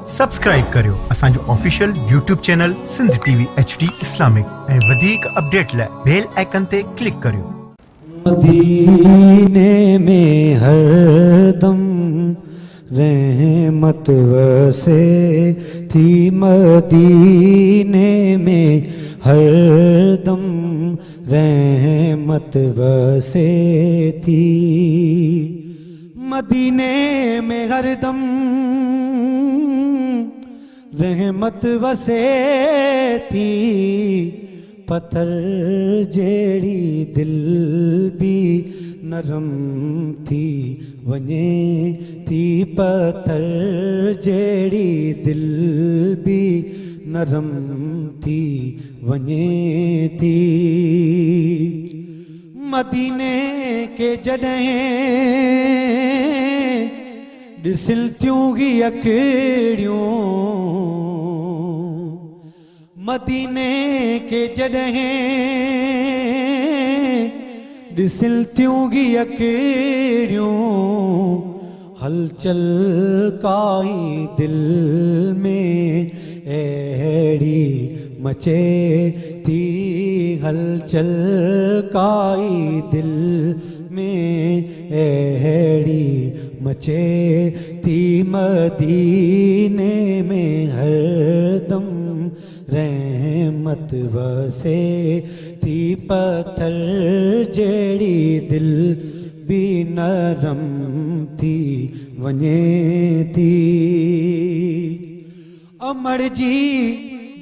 Subscribe करियो असांजो official YouTube channel Sindh TV HD Islamic ऐं वधीक अपडेट लाइ बेल आइकन ते क्लिक करियो। मदीने में हरदम रहमत वसे थी, मदीने में हरदम रहमत वसे थी, मदीने में हरदम रहमत वसे थी, पत्थर जेड़ी दिल भी नरम थी वने थी, पत्थर जेड़ी दिल भी नरम थी वने थी। मदीने के जॾहिं ॾिसिल थियूं ही अकड़ियूं, मदीने के जॾहिं ॾिसिल थियूं ही अकड़ियूं, हलचल काई दिल में अहिड़ी मचे थी, हलचल काई दिल में अहिड़ी मचे थी, मदीने में हरदम रहमत वसे थी, पत्थर जेड़ी दिल भी नरम थी वने थी। अमर जी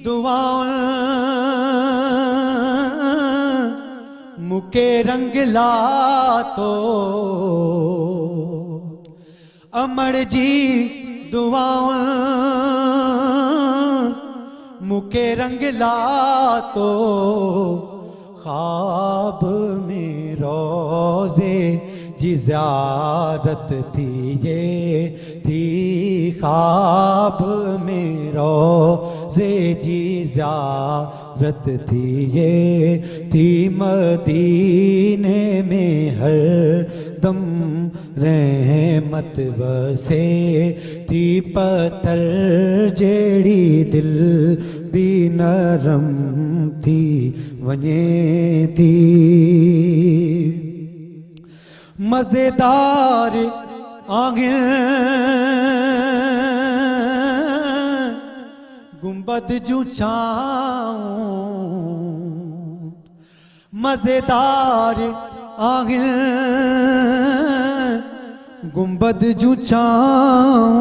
दुआऊं मुके रंग लातो, अमर जी दुआऊं मुके रंग लातो, ख्वाब में रोज़े जी ज़ियारत थी ये थी, ख्वाब में रोज़े जी ज़ियारत थी ये थी, मदीने में हरदम रहमत वसे थी, पत्थर जेड़ी दिल भी नरम थी वने थी। मजेदार आगे गुंबद जू छाऊं, मजेदार आगे गुंबद जू छाऊं,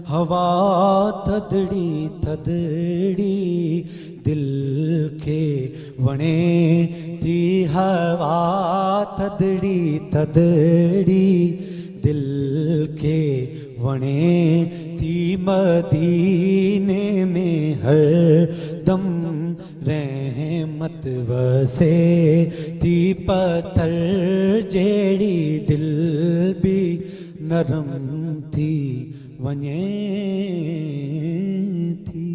हवा थदड़ी थदड़ी दिल के वणे थी, हवा थदड़ी थदड़ी दिल के वणे थी, मदीने में हरदम रहमत वसे थी, पत्थर जेड़ी दिल भी नरम थी वने थी।